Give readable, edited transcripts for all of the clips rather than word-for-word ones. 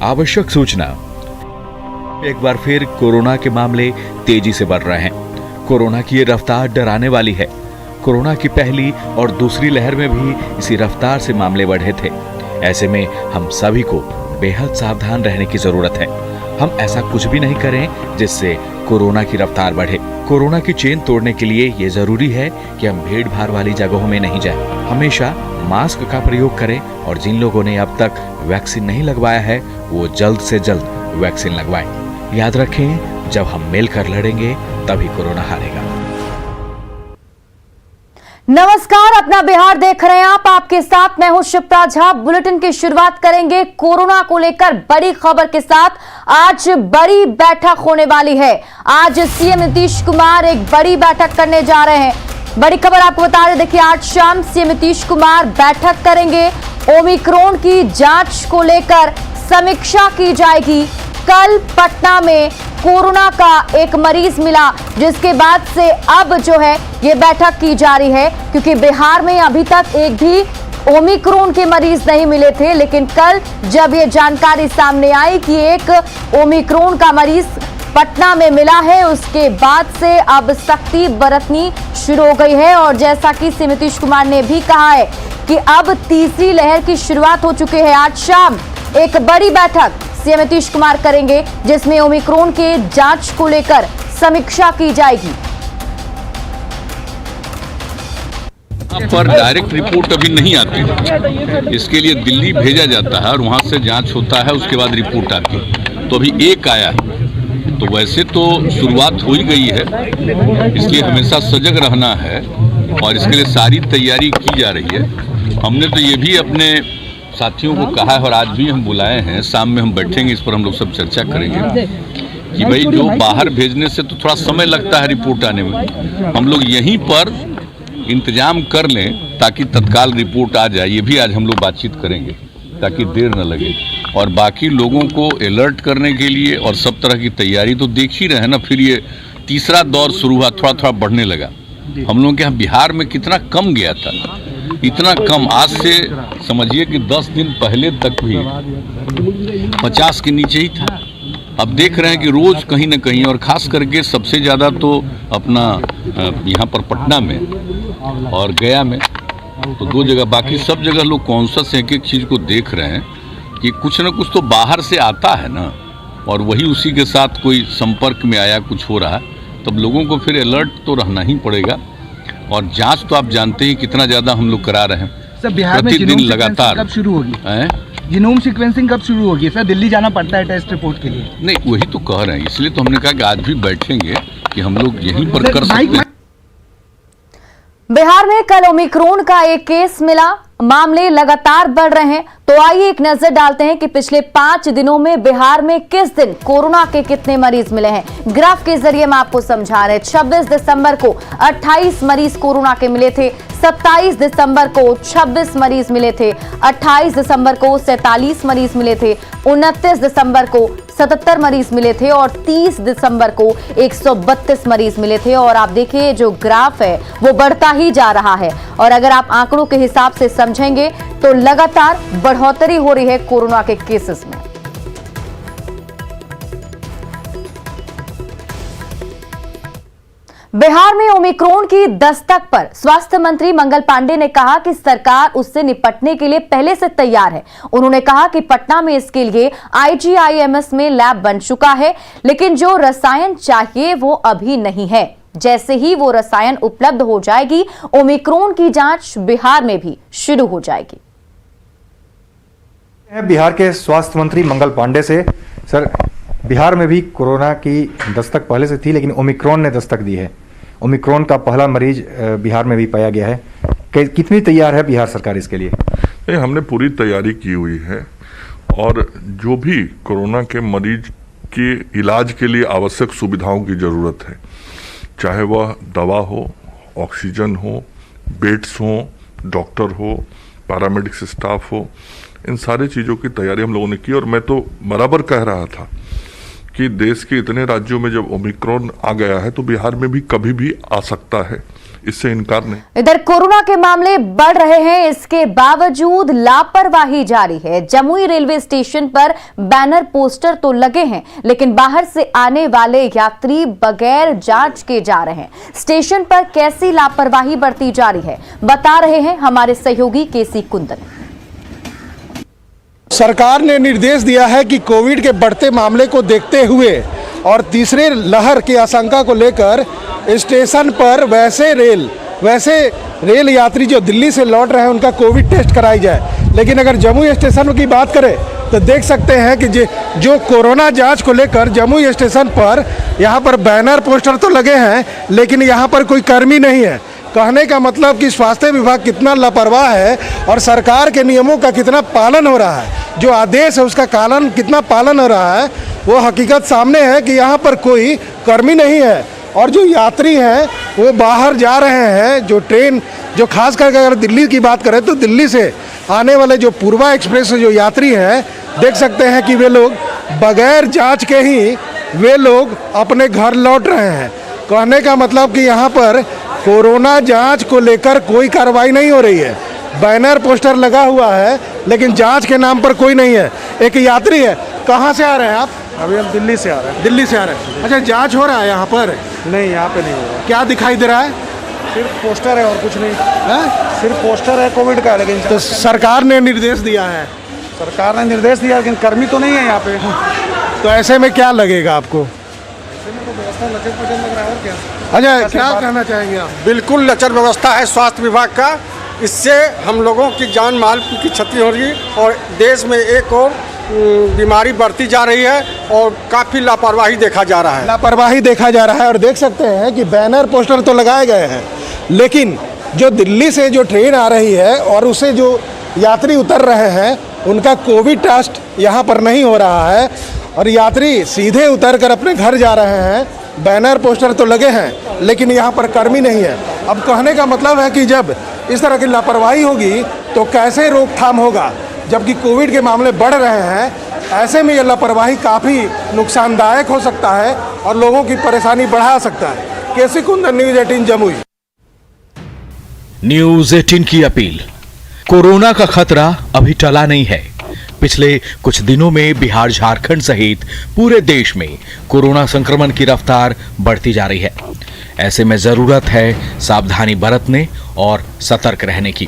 आवश्यक सूचना। एक बार फिर कोरोना के मामले तेजी से बढ़ रहे हैं। कोरोना की ये रफ्तार डराने वाली है। कोरोना की पहली और दूसरी लहर में भी इसी रफ्तार से मामले बढ़े थे। ऐसे में हम सभी को बेहद सावधान रहने की जरूरत है। हम ऐसा कुछ भी नहीं करें जिससे कोरोना की रफ्तार बढ़े। कोरोना की चेन तोड़ने के लिए ये जरूरी है कि हम भीड़ भाड़ वाली जगहों में नहीं जाएं। हमेशा मास्क का प्रयोग करें और जिन लोगों ने अब तक वैक्सीन नहीं लगवाया है वो जल्द से जल्द वैक्सीन लगवाएं। याद रखें, जब हम मिलकर लड़ेंगे तभी कोरोना हारेगा। नमस्कार, अपना बिहार देख रहे हैं आप। आपके साथ मैं हूं शिप्रा झा। बुलेटिन की शुरुआत करेंगे कोरोना को लेकर बड़ी खबर के साथ। आज बड़ी बैठक होने वाली है। आज सीएम नीतीश कुमार एक बड़ी बैठक करने जा रहे हैं। बड़ी खबर आपको बता रहे, देखिए आज शाम सीएम नीतीश कुमार बैठक करेंगे। ओमिक्रॉन की जांच को लेकर समीक्षा की जाएगी। कल पटना में कोरोना का एक मरीज मिला, जिसके बाद से अब जो है ये बैठक की जा रही है, क्योंकि बिहार में अभी तक एक भी ओमिक्रॉन के मरीज नहीं मिले थे। लेकिन कल जब ये जानकारी सामने आई कि एक ओमिक्रॉन का मरीज पटना में मिला है, उसके बाद से अब सख्ती बरतनी शुरू हो गई है। और जैसा कि सीएम नीतीश कुमार ने भी कहा है कि अब तीसरी लहर की शुरुआत हो चुकी है। आज शाम एक बड़ी बैठक सीएम नीतीश कुमार करेंगे, जिसमें ओमिक्रॉन के जांच को लेकर समीक्षा की जाएगी। पर डायरेक्ट रिपोर्ट अभी नहीं आती, इसके लिए दिल्ली भेजा जाता है और वहां से जांच होता है, उसके बाद रिपोर्ट आती है। तो अभी एक आया है, तो वैसे तो शुरुआत हो ही गई है, इसलिए हमेशा सजग रहना है और इसके लिए सारी तैयारी की जा रही है। हमने तो ये भी अपने साथियों को कहा है और आज भी हम बुलाए हैं, शाम में हम बैठेंगे, इस पर हम लोग सब चर्चा करेंगे कि भाई जो बाहर भेजने से तो थोड़ा समय लगता है रिपोर्ट आने में, हम लोग यहीं पर इंतजाम कर लें ताकि तत्काल रिपोर्ट आ जाए। ये भी आज हम लोग बातचीत करेंगे ताकि देर न लगे। और बाकी लोगों को अलर्ट करने के लिए और सब तरह की तैयारी तो देख ही रहे हैं ना। फिर ये तीसरा दौर शुरू हुआ, थोड़ा थोड़ा बढ़ने लगा। हम लोगों के यहाँ बिहार में कितना कम गया था, इतना कम, आज से समझिए कि 10 दिन पहले तक भी 50 के नीचे ही था। अब देख रहे हैं कि रोज कहीं ना कहीं, और खास करके सबसे ज़्यादा तो अपना यहाँ पर पटना में और गया में, तो 2 जगह, बाकी सब जगह लोग कॉन्शियस एक एक चीज़ को देख रहे हैं कि कुछ ना कुछ तो बाहर से आता है ना, और वही उसी के साथ कोई संपर्क में आया, कुछ हो रहा है, तब लोगों को फिर अलर्ट तो रहना ही पड़ेगा। और जांच तो आप जानते हैं कितना ज़्यादा हम लोग करा रहे हैं। सर, बिहार में प्रतिदिन लगातार कब शुरू होगी? जीनोम सीक्वेंसिंग कब शुरू होगी? सर, दिल्ली जाना पड़ता है टेस्ट रिपोर्ट के लिए। नहीं, वही तो कह रहे हैं, इसलिए तो हमने कहा कि आज भी बैठेंगे कि हम लोग यहीं पर कर सकते हैं। बिहार में कल ओमिक्रॉन का एक केस मिला। मामले लगातार बढ़ रहे हैं, तो आइए एक नजर डालते हैं कि पिछले 5 दिनों में बिहार में किस दिन कोरोना के कितने मरीज मिले हैं। ग्राफ के जरिए हम आपको समझा रहे हैं। 26 दिसंबर को 28 मरीज कोरोना के मिले थे, 27 दिसंबर को 26 मरीज मिले थे, 28 दिसंबर को 47 मरीज मिले थे, 29 दिसंबर को 77 मरीज मिले थे और 30 दिसंबर को 132 मरीज मिले थे। और आप देखिए जो ग्राफ है वो बढ़ता ही जा रहा है। और अगर आप आंकड़ों के हिसाब से समझेंगे तो लगातार बढ़ोतरी हो रही है कोरोना के केसेस में। बिहार में ओमिक्रॉन की दस्तक पर स्वास्थ्य मंत्री मंगल पांडे ने कहा कि सरकार उससे निपटने के लिए पहले से तैयार है। उन्होंने कहा कि पटना में इसके लिए IGIMS में लैब बन चुका है, लेकिन जो रसायन चाहिए वो अभी नहीं है। जैसे ही वो रसायन उपलब्ध हो जाएगी, ओमिक्रॉन की जांच बिहार में भी शुरू हो जाएगी। बिहार के स्वास्थ्य मंत्री मंगल पांडे से। सर, बिहार में भी कोरोना की दस्तक पहले से थी, लेकिन ओमिक्रॉन ने दस्तक दी है। ओमिक्रॉन का पहला मरीज बिहार में भी पाया गया है। कितनी तैयार है बिहार सरकार इसके लिए? हमने पूरी तैयारी की हुई है और जो भी कोरोना के मरीज के इलाज के लिए आवश्यक सुविधाओं की ज़रूरत है, चाहे वह दवा हो, ऑक्सीजन हो, बेड्स हो, डॉक्टर हो, पैरामेडिक्स स्टाफ हो, इन सारी चीज़ों की तैयारी हम लोगों ने की। और मैं तो बराबर कह रहा था कि देश के इतने राज्यों में जब ओमिक्रॉन आ गया है तो बिहार में भी कभी भी आ सकता है, इससे इनकार नहीं। इधर कोरोना के मामले बढ़ रहे हैं, इसके बावजूद लापरवाही जारी है। जमुई रेलवे स्टेशन पर बैनर पोस्टर तो लगे हैं, लेकिन बाहर से आने वाले यात्री बगैर जांच के जा रहे हैं। स्टेशन पर कैसी लापरवाही बरती जा रही है, बता रहे हैं हमारे सहयोगी केसी कुंदन। सरकार ने निर्देश दिया है कि कोविड के बढ़ते मामले को देखते हुए और तीसरे लहर की आशंका को लेकर स्टेशन पर वैसे रेल यात्री जो दिल्ली से लौट रहे हैं उनका कोविड टेस्ट कराई जाए। लेकिन अगर जमुई स्टेशन की बात करें तो देख सकते हैं कि जो कोरोना जांच को लेकर जमुई स्टेशन पर यहाँ पर बैनर पोस्टर तो लगे हैं, लेकिन यहाँ पर कोई कर्मी नहीं है। कहने का मतलब कि स्वास्थ्य विभाग कितना लापरवाह है और सरकार के नियमों का कितना पालन हो रहा है, जो आदेश है उसका कितना पालन हो रहा है, वो हकीकत सामने है कि यहाँ पर कोई कर्मी नहीं है। और जो यात्री हैं वो बाहर जा रहे हैं। जो ट्रेन जो खास करके अगर दिल्ली की बात करें तो दिल्ली से आने वाले जो पूर्वा एक्सप्रेस से जो यात्री हैं, देख सकते हैं कि वे लोग बगैर जांच के ही वे लोग अपने घर लौट रहे हैं। कहने का मतलब कि यहाँ पर कोरोना जांच को लेकर कोई कार्रवाई नहीं हो रही है। बैनर पोस्टर लगा हुआ है, लेकिन जांच के नाम पर कोई नहीं है। एक यात्री है, कहाँ से आ रहे हैं आप? अभी हम दिल्ली से आ रहे हैं। दिल्ली से आ रहे हैं। अच्छा, जांच हो रहा है यहाँ पर? नहीं, यहाँ पे नहीं हो रहा। क्या दिखाई दे रहा है? सिर्फ पोस्टर है और कुछ नहीं है? सिर्फ पोस्टर है कोविड का। लेकिन तो सरकार ने निर्देश दिया है। सरकार ने निर्देश दिया, लेकिन कर्मी तो नहीं है यहाँ पे। तो ऐसे में क्या लगेगा आपको? अच्छा, क्या कहना चाहेंगे आप? बिल्कुल लचर व्यवस्था है स्वास्थ्य विभाग का। इससे हम लोगों की जान माल की क्षति हो रही है और देश में एक और बीमारी बढ़ती जा रही है और काफ़ी लापरवाही देखा जा रहा है। लापरवाही देखा जा रहा है और देख सकते हैं कि बैनर पोस्टर तो लगाए गए हैं, लेकिन जो दिल्ली से जो ट्रेन आ रही है और उसे जो यात्री उतर रहे हैं उनका कोविड टेस्ट यहाँ पर नहीं हो रहा है और यात्री सीधे उतर कर अपने घर जा रहे हैं। बैनर पोस्टर तो लगे हैं, लेकिन यहाँ पर कर्मी नहीं है। अब कहने का मतलब है कि जब इस तरह की लापरवाही होगी तो कैसे रोकथाम होगा, जबकि कोविड के मामले बढ़ रहे हैं। ऐसे में यह लापरवाही काफ़ी नुकसानदायक हो सकता है और लोगों की परेशानी बढ़ा सकता है। केसी कुंदन, न्यूज़ 18 जमुई। न्यूज 18 की अपील। कोरोना का खतरा अभी टला नहीं है। पिछले कुछ दिनों में बिहार, झारखंड सहित पूरे देश में कोरोना संक्रमण की रफ्तार बढ़ती जा रही है। ऐसे में जरूरत है सावधानी बरतने और सतर्क रहने की।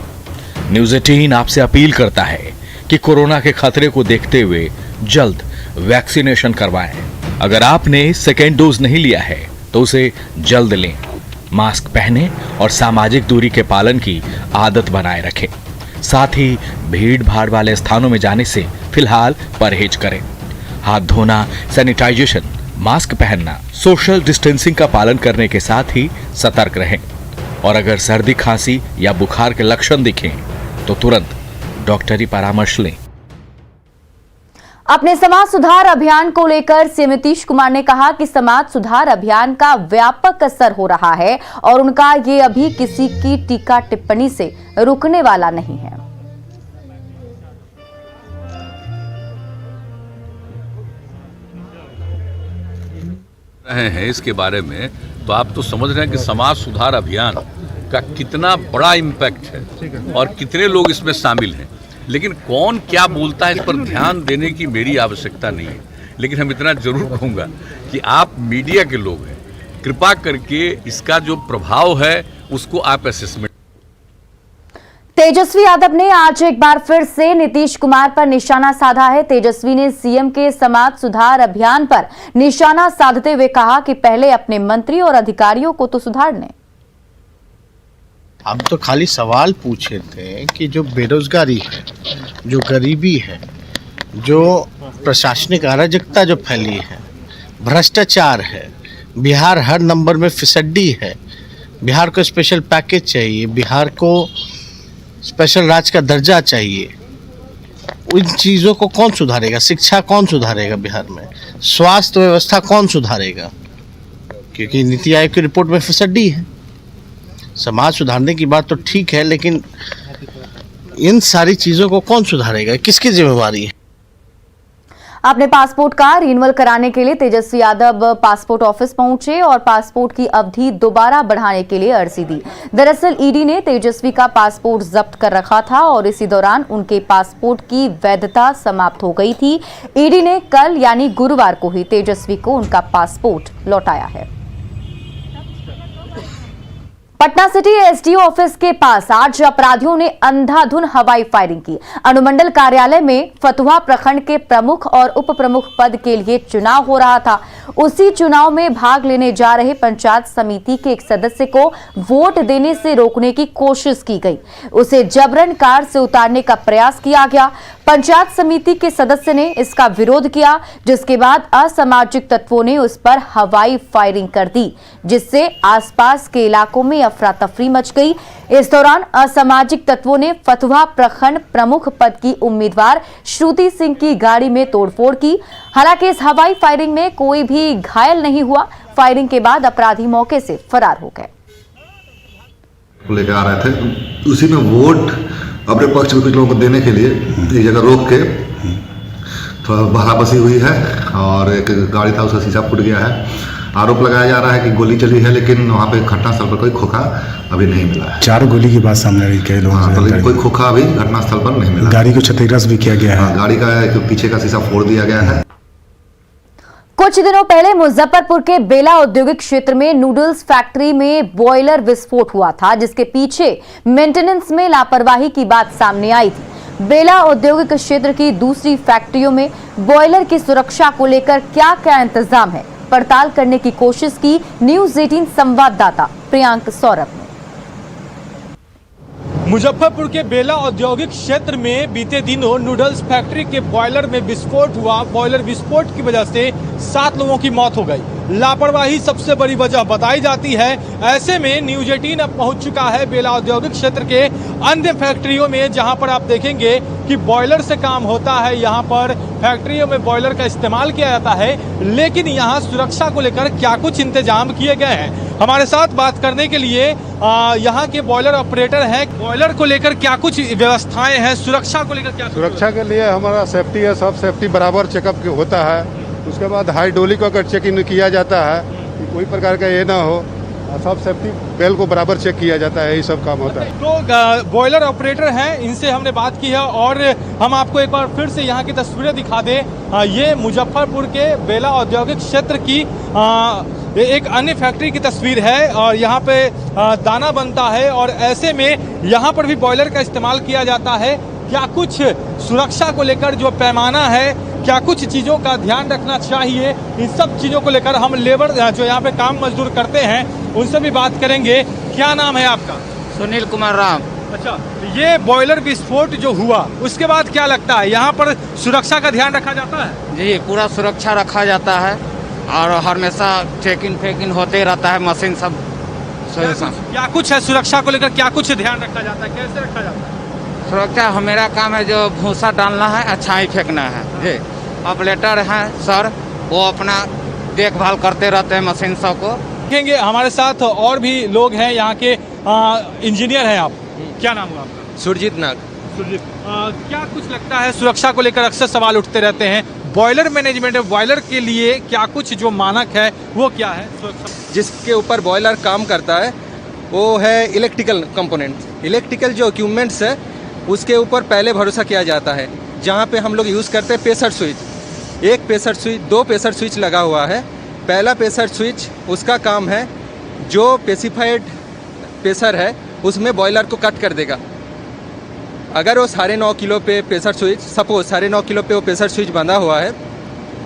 न्यूज 18 आपसे अपील करता है कि कोरोना के खतरे को देखते हुए जल्द वैक्सीनेशन करवाएं। अगर आपने सेकेंड डोज नहीं लिया है तो उसे जल्द लें। मास्क पहने और सामाजिक दूरी के पालन की आदत बनाए रखें। साथ ही भीड़ भाड़ वाले स्थानों में जाने से फिलहाल परहेज करें। हाथ धोना, सैनिटाइजेशन, मास्क पहनना, सोशल डिस्टेंसिंग का पालन करने के साथ ही सतर्क रहें। और अगर सर्दी, खांसी या बुखार के लक्षण दिखें तो तुरंत डॉक्टरी परामर्श लें। अपने समाज सुधार अभियान को लेकर सीएम नीतीश कुमार ने कहा कि समाज सुधार अभियान का व्यापक असर हो रहा है और उनका ये अभी किसी की टीका टिप्पणी से रुकने वाला नहीं है। रहे हैं इसके बारे में, तो आप तो समझ रहे हैं कि समाज सुधार अभियान का कितना बड़ा इम्पैक्ट है और कितने लोग इसमें शामिल हैं। लेकिन कौन क्या बोलता है इस पर ध्यान देने की मेरी आवश्यकता नहीं है। लेकिन हम इतना जरूर कहूँगा कि आप मीडिया के लोग हैं, कृपा करके इसका जो प्रभाव है उसको आप असेसमेंट। तेजस्वी यादव ने आज एक बार फिर से नीतीश कुमार पर निशाना साधा है। तेजस्वी ने सीएम के समाज सुधार अभियान पर निशाना साधते हुए कहा कि पहले अपने मंत्री और अधिकारियों को तो सुधार लें। हम तो खाली सवाल पूछे थे कि जो बेरोजगारी है, जो गरीबी है, जो प्रशासनिक अराजकता जो फैली है, भ्रष्टाचार है, बिहार हर नंबर में फिसड्डी है, बिहार को स्पेशल पैकेज चाहिए, बिहार को स्पेशल राज्य का दर्जा चाहिए, उन चीज़ों को कौन सुधारेगा? शिक्षा कौन सुधारेगा बिहार में? स्वास्थ्य व्यवस्था कौन सुधारेगा? क्योंकि नीति आयोग की रिपोर्ट में फिसड्डी है। समाज सुधारने की बात तो ठीक है, लेकिन इन सारी चीज़ों को कौन सुधारेगा? किसकी जिम्मेवारी है? अपने पासपोर्ट का रिन्यूअल कराने के लिए तेजस्वी यादव पासपोर्ट ऑफिस पहुंचे और पासपोर्ट की अवधि दोबारा बढ़ाने के लिए अर्जी दी। दरअसल ईडी ने तेजस्वी का पासपोर्ट जब्त कर रखा था और इसी दौरान उनके पासपोर्ट की वैधता समाप्त हो गई थी। ईडी ने कल यानी गुरुवार को ही तेजस्वी को उनका पासपोर्ट लौटाया है। पटना सिटी एसडीओ ऑफिस के पास आज अपराधियों ने अंधाधुन हवाई फायरिंग की। अनुमंडल कार्यालय में फतुहा प्रखंड के प्रमुख और उप प्रमुख पद के लिए चुनाव हो रहा था। उसी चुनाव में भाग लेने जा रहे पंचायत समिति के एक सदस्य को वोट देने से रोकने की कोशिश की गई। उसे जबरन कार से उतारने का प्रयास किया गया। पंचायत समिति के सदस्य ने इसका विरोध किया, जिसके बाद असामाजिक तत्वों ने उस पर हवाई फायरिंग कर दी, जिससे आसपास के इलाकों में अफरा तफरी मच गई। इस दौरान असामाजिक तत्वों ने फतुहा प्रखंड प्रमुख पद की उम्मीदवार श्रुति सिंह की गाड़ी में तोड़फोड़ की। हालांकि इस हवाई फायरिंग में कोई भी घायल नहीं हुआ। फायरिंग के बाद अपराधी मौके से फरार हो गए। लेकर आ रहे थे, उसी में वोट अपने पक्ष में कुछ लोगों को देने के लिए एक जगह रोक के थोड़ा बहलाबसी हुई है और एक गाड़ी था उसका शीशा फूट गया है। आरोप लगाया जा रहा है कि गोली चली है, लेकिन वहाँ पे घटनास्थल पर कोई खोखा अभी नहीं मिला है। 4 गोली की बात सामने आई, कई लोगों से कोई खोखा अभी घटनास्थल पर नहीं मिला। गाड़ी को क्षतिग्रस्त भी किया गया है। गाड़ी का पीछे का शीशा फोड़ दिया गया है। कुछ दिनों पहले मुजफ्फरपुर के बेला औद्योगिक क्षेत्र में नूडल्स फैक्ट्री में बॉयलर विस्फोट हुआ था, जिसके पीछे मेंटेनेंस में लापरवाही की बात सामने आई थी। बेला औद्योगिक क्षेत्र की दूसरी फैक्ट्रियों में बॉयलर की सुरक्षा को लेकर क्या क्या इंतजाम है, पड़ताल करने की कोशिश की न्यूज़ 18 संवाददाता प्रियांक सौरभ ने। मुजफ्फरपुर के बेला औद्योगिक क्षेत्र में बीते दिनों नूडल्स फैक्ट्री के बॉयलर में विस्फोट हुआ। बॉयलर विस्फोट की वजह से 7 लोगों की मौत हो गई। लापरवाही सबसे बड़ी वजह बताई जाती है। ऐसे में न्यूज़ 18 अब पहुंच चुका है बेला औद्योगिक क्षेत्र के अन्य फैक्ट्रियों में, जहां पर आप देखेंगे कि बॉयलर से काम होता है। यहां पर फैक्ट्रियों में बॉयलर का इस्तेमाल किया जाता है, लेकिन यहां सुरक्षा को लेकर क्या कुछ इंतजाम किए गए हैं। हमारे साथ बात करने के लिए यहाँ के बॉयलर ऑपरेटर हैं। बॉयलर को लेकर क्या कुछ व्यवस्थाएं हैं, सुरक्षा को लेकर क्या? सुरक्षा के लिए हमारा सेफ्टी है, सब सेफ्टी बराबर चेकअप होता है। उसके बाद हाइड्रोलिक अगर चेकिंग किया जाता है कि कोई प्रकार का ये ना हो, सब सेफ्टी बेल को बराबर चेक किया जाता है, यही सब काम होता है। तो बॉयलर ऑपरेटर हैं, इनसे हमने बात की है और हम आपको एक बार फिर से यहाँ की तस्वीरें दिखा दें। ये मुजफ्फरपुर के बेला औद्योगिक क्षेत्र की एक अन्य फैक्ट्री की तस्वीर है और यहाँ पे दाना बनता है और ऐसे में यहाँ पर भी बॉयलर का इस्तेमाल किया जाता है। क्या कुछ सुरक्षा को लेकर जो पैमाना है, क्या कुछ चीज़ों का ध्यान रखना चाहिए, इन सब चीज़ों को लेकर हम लेबर जो यहाँ पे काम मजदूर करते हैं उनसे भी बात करेंगे। क्या नाम है आपका? सुनील कुमार राम। अच्छा, ये बॉयलर विस्फोट जो हुआ उसके बाद क्या लगता है यहाँ पर सुरक्षा का ध्यान रखा जाता है? जी, पूरा सुरक्षा रखा जाता है और हमेशा चेकिंग फेकिंग होते रहता है, मशीन सब। क्या कुछ है सुरक्षा को लेकर, क्या कुछ ध्यान रखा जाता है, कैसे रखा जाता है? सुरक्षा मेरा काम है, जो भूसा डालना है, अच्छाई फेंकना है जी। ऑपरेटर हैं सर, वो अपना देखभाल करते रहते हैं मशीन सब को। देखेंगे हमारे साथ और भी लोग हैं, यहाँ के इंजीनियर हैं। आप क्या नाम हुआ आपका? सुरजीत नाग। सुरजीत, क्या कुछ लगता है सुरक्षा को लेकर अक्सर सवाल उठते रहते हैं। बॉयलर मैनेजमेंट, बॉयलर के लिए क्या कुछ जो मानक है वो क्या है? जिसके ऊपर बॉयलर काम करता है वो है इलेक्ट्रिकल कंपोनेंट। इलेक्ट्रिकल जो इक्विपमेंट्स है उसके ऊपर पहले भरोसा किया जाता है। जहाँ पे हम लोग यूज़ करते हैं प्रेशर स्विच, एक प्रेशर स्विच, 2 प्रेशर स्विच लगा हुआ है। पहला प्रेशर स्विच उसका काम है जो स्पेसिफाइड प्रेशर है उसमें बॉयलर को कट कर देगा। अगर वो 9.5 किलो पे प्रेशर स्विच, सपोज 9.5 किलो पे वो प्रेशर स्विच बंधा हुआ है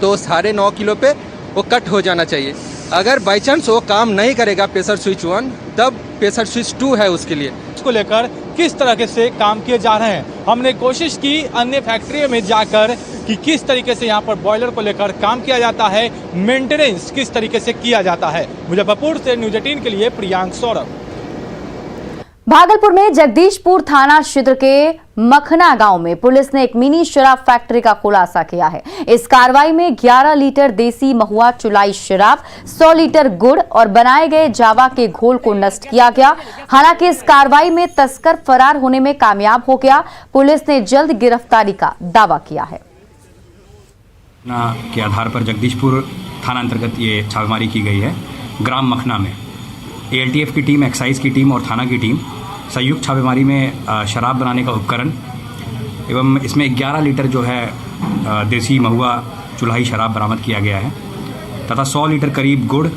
तो 9.5 किलो पे वो कट हो जाना चाहिए। अगर बाई चांस वो काम नहीं करेगा प्रेशर स्विच 1, तब प्रेशर स्विच 2 है उसके लिए। इसको लेकर किस तरह से काम किए जा रहे हैं, हमने कोशिश की अन्य फैक्ट्रियों में जाकर कि किस तरीके से यहाँ पर बॉयलर को लेकर काम किया जाता है, मेंटेनेंस किस तरीके से किया जाता है। मुजफ्फरपुर से न्यूज़ 18 के लिए प्रियांक सौरभ। भागलपुर में जगदीशपुर थाना क्षेत्र के मखना गांव में पुलिस ने एक मिनी शराब फैक्ट्री का खुलासा किया है। इस कार्रवाई में 11 लीटर देसी महुआ चुलाई शराब, 100 लीटर गुड़ और बनाए गए जावा के घोल को नष्ट किया गया। हालांकि इस कार्रवाई में तस्कर फरार होने में कामयाब हो गया। पुलिस ने जल्द गिरफ्तारी का दावा किया है। के आधार पर जगदीशपुर थाना अंतर्गत ये छापेमारी की गई है। ग्राम मखना में ALTF की टीम, एक्साइज की टीम और थाना की टीम संयुक्त छापेमारी में शराब बनाने का उपकरण एवं इसमें 11 लीटर जो है देसी महुआ चुल्हाई शराब बरामद किया गया है तथा 100 लीटर करीब गुड़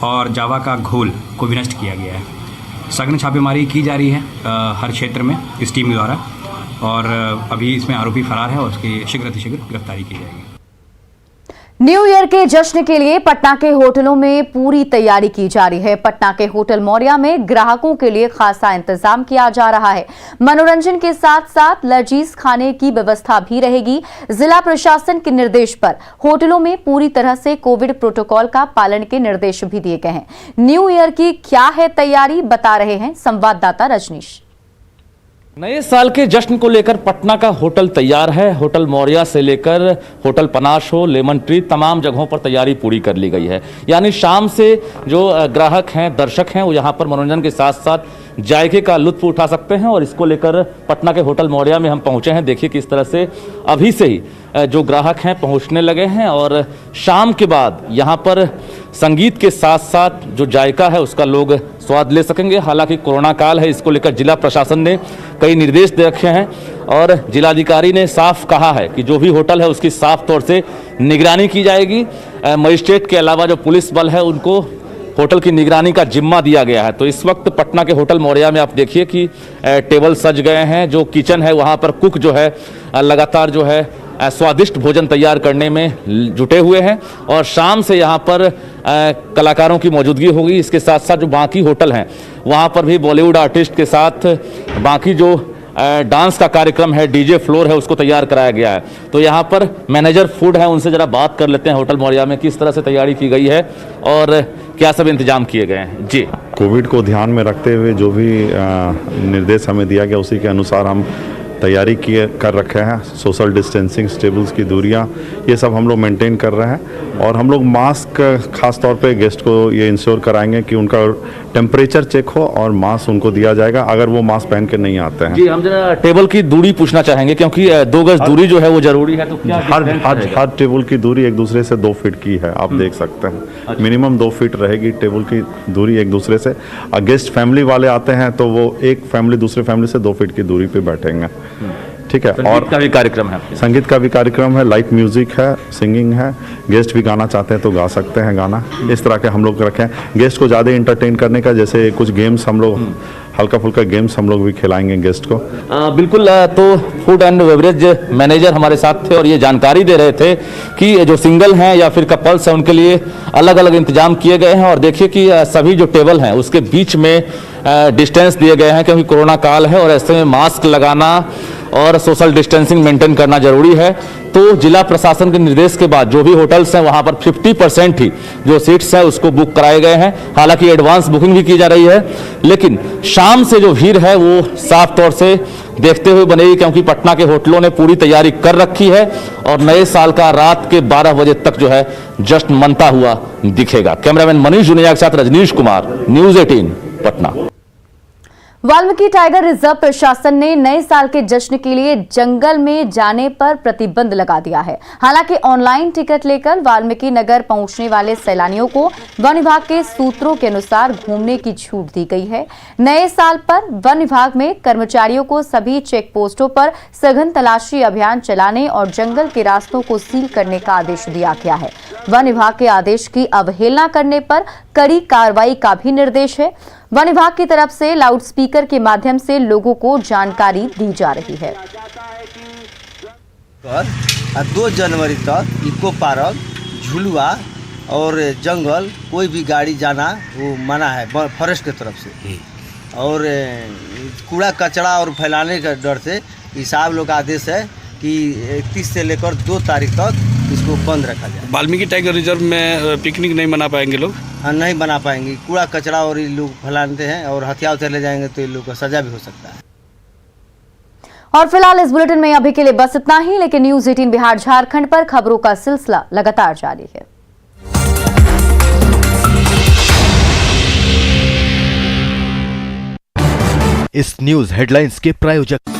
और जावा का घोल को भी नष्ट किया गया है। सघन छापेमारी की जा रही है हर क्षेत्र में इस टीम द्वारा और अभी इसमें आरोपी फरार है और उसकी शीघ्र गिरफ्तारी की जाएगी। न्यू ईयर के जश्न के लिए पटना के होटलों में पूरी तैयारी की जा रही है। पटना के होटल मौर्या में ग्राहकों के लिए खासा इंतजाम किया जा रहा है। मनोरंजन के साथ साथ लजीज खाने की व्यवस्था भी रहेगी। जिला प्रशासन के निर्देश पर होटलों में पूरी तरह से कोविड प्रोटोकॉल का पालन के निर्देश भी दिए गए हैं। न्यू ईयर की क्या है तैयारी, बता रहे हैं संवाददाता रजनीश। नए साल के जश्न को लेकर पटना का होटल तैयार है। होटल मौर्या से लेकर होटल पनाश हो, लेमन ट्री, तमाम जगहों पर तैयारी पूरी कर ली गई है। यानी शाम से जो ग्राहक हैं, दर्शक हैं, वो यहाँ पर मनोरंजन के साथ साथ जायके का लुत्फ उठा सकते हैं और इसको लेकर पटना के होटल मौर्या में हम पहुँचे हैं। देखिए किस तरह से अभी से ही जो ग्राहक हैं पहुँचने लगे हैं और शाम के बाद यहाँ पर संगीत के साथ साथ जो जायका है उसका लोग स्वाद ले सकेंगे। हालांकि कोरोना काल है, इसको लेकर जिला प्रशासन ने कई निर्देश दे रखे हैं और जिलाधिकारी ने साफ कहा है कि जो भी होटल है उसकी साफ तौर से निगरानी की जाएगी। मजिस्ट्रेट के अलावा जो पुलिस बल है उनको होटल की निगरानी का जिम्मा दिया गया है। तो इस वक्त पटना के होटल मौर्या में आप देखिए कि टेबल सज गए हैं। जो किचन है वहाँ पर कुक जो है लगातार जो है स्वादिष्ट भोजन तैयार करने में जुटे हुए हैं और शाम से यहाँ पर कलाकारों की मौजूदगी होगी। इसके साथ साथ जो बाकी होटल हैं वहाँ पर भी बॉलीवुड आर्टिस्ट के साथ बाकी जो डांस का कार्यक्रम है, डीजे फ्लोर है, उसको तैयार कराया गया है। तो यहाँ पर मैनेजर फूड है, उनसे जरा बात कर लेते हैं होटल मौर्या में किस तरह से तैयारी की गई है और क्या सब इंतजाम किए गए हैं। जी, कोविड को ध्यान में रखते हुए जो भी निर्देश हमें दिया गया उसी के अनुसार हम तैयारी कर रखे हैं। सोशल डिस्टेंसिंग, टेबल्स की दूरियां, ये सब हम लोग मेंटेन कर रहे हैं और हम लोग मास्क खास तौर पे गेस्ट को ये इंश्योर कराएंगे कि उनका टेम्परेचर चेक हो और मास्क उनको दिया जाएगा अगर वो मास्क पहन के नहीं आते हैं। जी, हम जरा टेबल की दूरी पूछना चाहेंगे क्योंकि 2 गज दूरी जो है वो जरूरी है। तो क्या हर टेबल की दूरी एक दूसरे से 2 फीट की है, आप देख सकते हैं। मिनिमम 2 फीट रहेगी टेबल की दूरी एक दूसरे से। गेस्ट फैमिली वाले आते हैं तो वो एक फैमिली दूसरे फैमिली से 2 फीट की दूरी पे बैठेंगे। ठीक है। और का भी कार्यक्रम है, संगीत का भी कार्यक्रम है, लाइव म्यूजिक है, सिंगिंग है। गेस्ट भी गाना चाहते हैं तो गा सकते हैं गाना। इस तरह के हम लोग रखें गेस्ट को ज़्यादा इंटरटेन करने का, जैसे कुछ गेम्स हम लोग हल्का फुल्का गेम्स हम लोग भी खिलाएंगे गेस्ट को। बिल्कुल। तो फूड एंड बेवरेज मैनेजर हमारे साथ थे और ये जानकारी दे रहे थे कि जो सिंगल हैं या फिर कपल्स हैं उनके लिए अलग अलग इंतजाम किए गए हैं और देखिए कि सभी जो टेबल हैं उसके बीच में डिस्टेंस दिए गए हैं क्योंकि कोरोना काल है और ऐसे में मास्क लगाना और सोशल डिस्टेंसिंग मेंटेन करना जरूरी है। तो जिला प्रशासन के निर्देश के बाद जो भी होटल्स हैं वहां पर 50% ही जो सीट्स हैं उसको बुक कराए गए हैं। हालांकि एडवांस बुकिंग भी की जा रही है, लेकिन शाम से जो भीड़ है वो साफ तौर से देखते हुए बनेगी क्योंकि पटना के होटलों ने पूरी तैयारी कर रखी है और नए साल का रात के 12 बजे तक जो है जश्न मनता हुआ दिखेगा। कैमरामैन मनीष जुनिया के साथ Rajnish Kumar, news 18 Patna. Valmiki tiger reserve प्रशासन ने नए साल के जश्न के लिए जंगल में जाने पर प्रतिबंध लगा दिया है। हालांकि ऑनलाइन टिकट लेकर वाल्मीकि नगर पहुंचने वाले सैलानियों को वन विभाग के सूत्रों के अनुसार घूमने की छूट दी गई है। नए साल पर वन विभाग में कर्मचारियों को सभी चेक पोस्टों पर सघन तलाशी अभियान चलाने और जंगल के रास्तों को सील करने का आदेश दिया गया है। वन विभाग के आदेश की अवहेलना करने पर कड़ी कार्रवाई का भी निर्देश है। वन विभाग की तरफ से लाउडस्पीकर के माध्यम से लोगों को जानकारी दी जा रही है। 2 जनवरी तक इको पार्क, झुलुआ और जंगल कोई भी गाड़ी जाना वो मना है फॉरेस्ट की तरफ से। और कूड़ा कचरा और फैलाने का डर से हिसाब लोग का आदेश है कि 31 से लेकर 2 तारीख तक इसको बंद रखा जाए। वाल्मीकि टाइगर रिजर्व में पिकनिक नहीं मना पाएंगे लोग? हाँ, नहीं बना पाएंगे। कूड़ा कचरा और ये लोग फैलाते हैं और हथियार उतर ले जाएंगे तो ये लोग को सजा भी हो सकता है। और फिलहाल इस बुलेटिन में अभी के लिए बस इतना ही, लेकिन न्यूज़ 18 बिहार झारखंड पर खबरों का सिलसिला लगातार जारी है। इस न्यूज हेडलाइंस के प्रायोजक